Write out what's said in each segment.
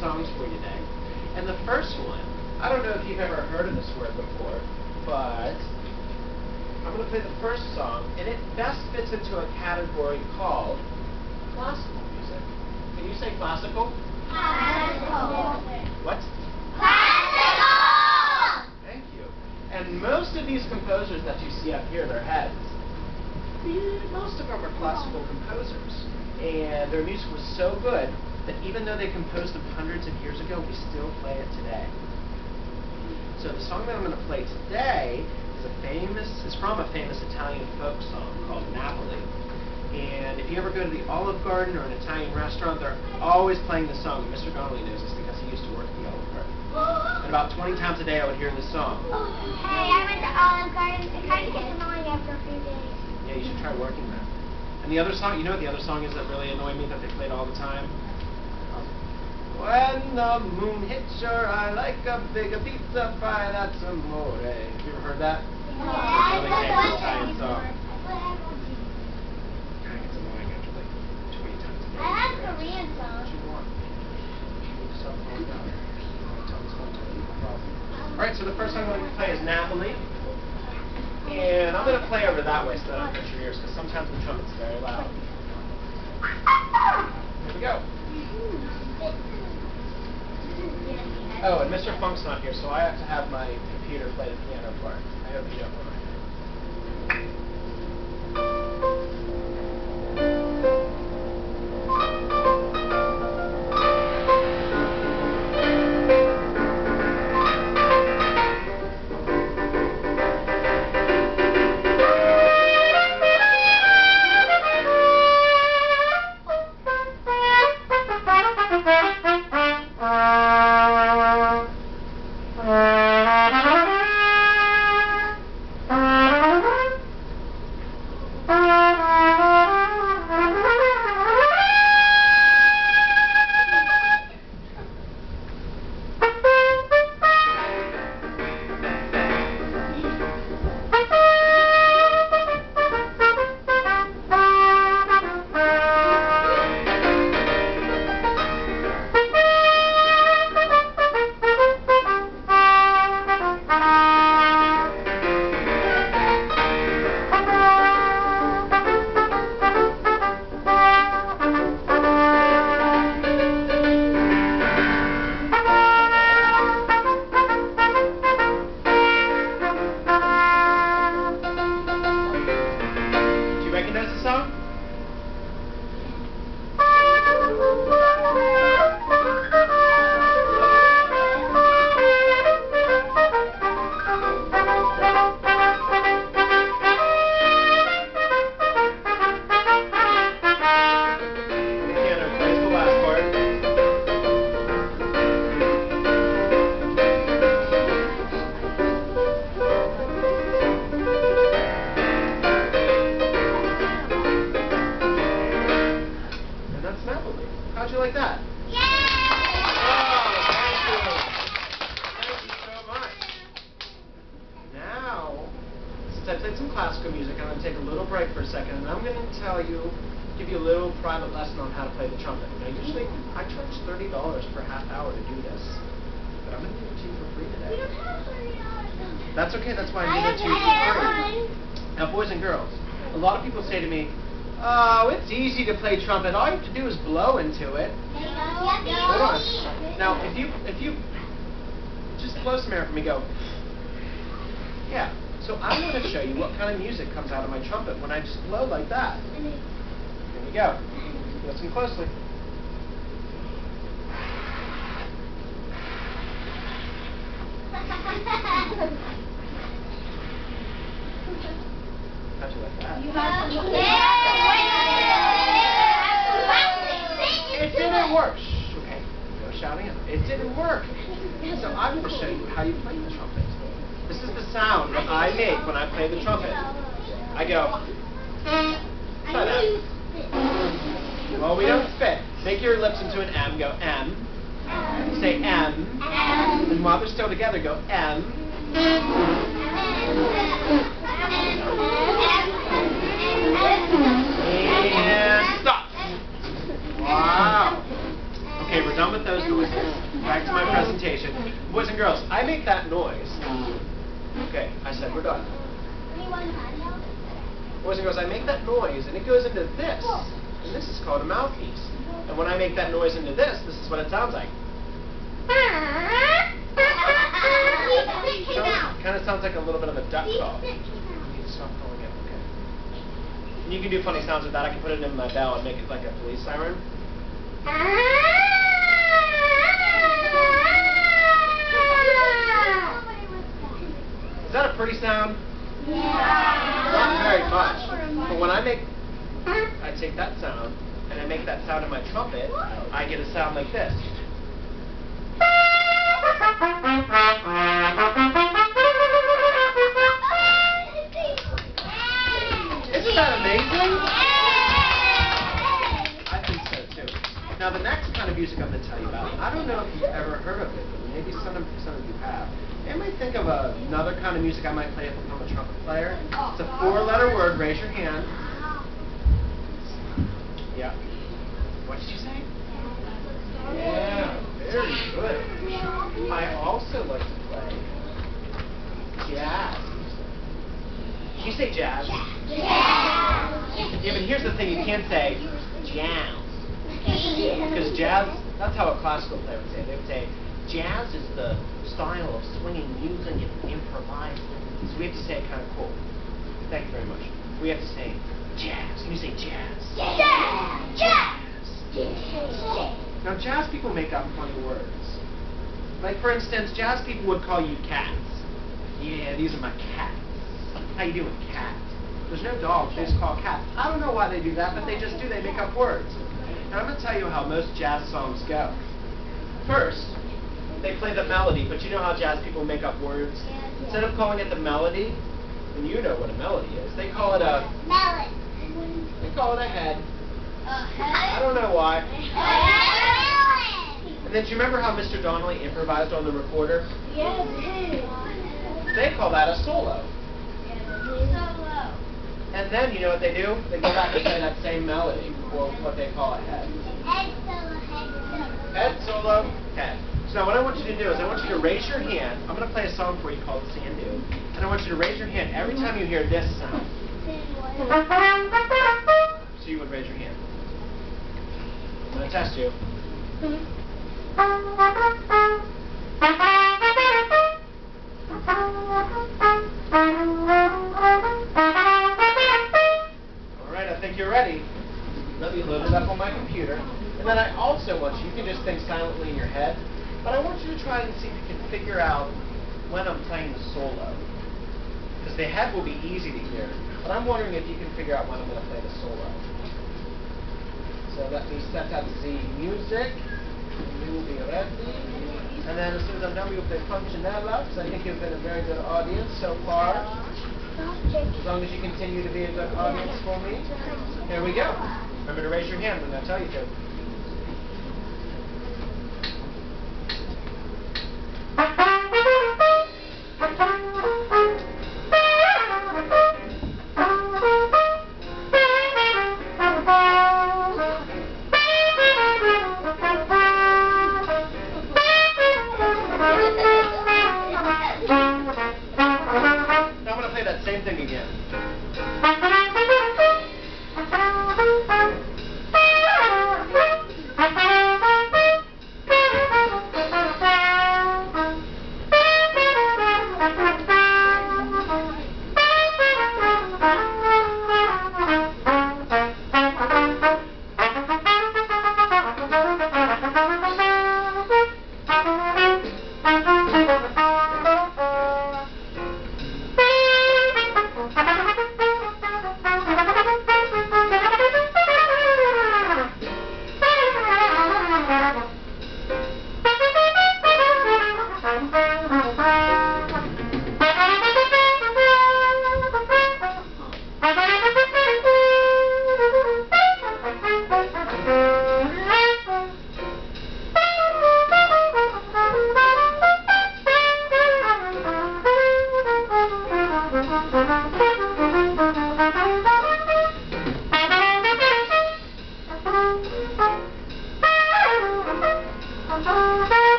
songs for you today. And the first one, I don't know if you've ever heard of this word before, but I'm going to play the first song, and it best fits into a category called classical music. Can you say classical? Classical. What? Classical! Thank you. And most of these composers that you see up here, their heads, most of them are classical composers. And their music was so good that even though they composed them hundreds of years ago, we still play it today. So the song that I'm going to play today is from a famous Italian folk song called Napoli. And if you ever go to the Olive Garden or an Italian restaurant, they're always playing this song. And Mr. Donnelly knows this because he used to work at the Olive Garden. And about 20 times a day I would hear this song. Hey, I went to Olive Garden. It kind of gets annoying after a few days. Yeah, you should try working that. And the other song, you know what the other song is that really annoyed me that they played all the time? When the moon hits your eye like a big pizza pie, that's amore. Have you ever heard that? Yeah. It's a really famous Italian song. Kind of gets annoying after like 20 times a day. I have a Korean song. What you want? Alright, so the first song I'm going to play is Napoli. And I'm going to play over that way so that I don't hurt your ears, because sometimes the trumpet's very loud. Here we go. Oh, and Mr. Funk's not here, so I have to have my computer play the piano part. I hope you don't mind. Recognize the song? How'd you like that? Yay! Oh, thank you. Thank you so much. Now, since I played some classical music, I'm going to take a little break for a second, and I'm going to give you a little private lesson on how to play the trumpet. Now, usually, I charge $30 per half hour to do this, but I'm going to give it to you for free today. We don't have $30. That's okay. That's why I'm giving it to you for free. Now, boys and girls, a lot of people say to me, oh, it's easy to play trumpet. All you have to do is blow into it. Hold on. Now, if you just blow some air for me, go. Yeah. So I want to show you what kind of music comes out of my trumpet when I just blow like that. Here we go. Listen closely. How'd you like that? It didn't work. Shh, okay. No shouting. It didn't work. So I'm going to show you how you play the trumpet. This is the sound that I make when I play the trumpet. I go. Try that. Well, we don't spit. Make your lips into an M. Go M. Say M. And while they're still together, go M. And stop. Wow. Okay, we're done with those noises. improvisation. Boys and girls, I make that noise. Okay, I said we're done. Boys and girls, I make that noise, and it goes into this. And this is called a mouthpiece. And when I make that noise into this, this is what it sounds like. Kind of sounds like a little bit of a duck call. You need to stop calling it, okay. And you can do funny sounds with that. I can put it in my bell and make it like a police siren. Is that a pretty sound? Yeah. Not very much. But when I take that sound and I make that sound in my trumpet, I get a sound like this. Isn't that amazing? I think so too. Now the next kind of music I'm going to tell you about, I don't know if you've ever heard of it, but maybe some of you have. Anybody think of another kind of music I might play if I'm a trumpet player? It's a 4-letter word. Raise your hand. Yeah. What did you say? Yeah, very good. I also like to play jazz. Did you say jazz? Yeah, but here's the thing. You can't say jazz. Because jazz, that's how a classical player would say it. They would say, jazz is the style of swinging music and improvising. So we have to say it kind of cool. Thank you very much. We have to say jazz. Can you say jazz? Jazz. Now jazz people make up funny words. Like for instance, jazz people would call you cats. Yeah, these are my cats. How you doing, cat? There's no dogs, they just call cats. I don't know why they do that, but they just do. They make up words. Now I'm going to tell you how most jazz songs go. First, they play the melody, but you know how jazz people make up words? Instead of calling it the melody, and you know what a melody is, they call it a... Melon. They call it a head. I don't know why. And then do you remember how Mr. Donnelly improvised on the recorder? Yes. They call that a solo. Solo. And then you know what they do? They go back and play that same melody, or what they call a head. Head solo, head solo. Head, solo, head. So now what I want you to do is I want you to raise your hand. I'm going to play a song for you called Sandu. And I want you to raise your hand every time you hear this sound. So you would raise your hand. I'm going to test you. Alright, I think you're ready. Let me load it up on my computer. And then I also want you can just think silently in your head, but I want you to try and see if you can figure out when I'm playing the solo. Because the head will be easy to hear, but I'm wondering if you can figure out when I'm going to play the solo. So let me set up the music. We will be ready. And then as soon as I'm done, we will play Punchinella, because I think you've been a very good audience so far. As long as you continue to be a good audience for me. Here we go. Remember to raise your hand when I tell you to. Now I'm going to play that same thing again.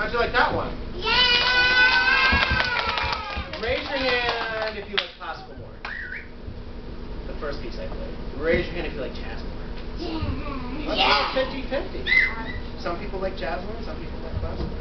How'd you like that one? Yay! Raise your hand if you like classical more. The first piece I played. Raise your hand if you like jazz more. Yeah. Let's go 50-50. Some people like jazz more, some people like classical.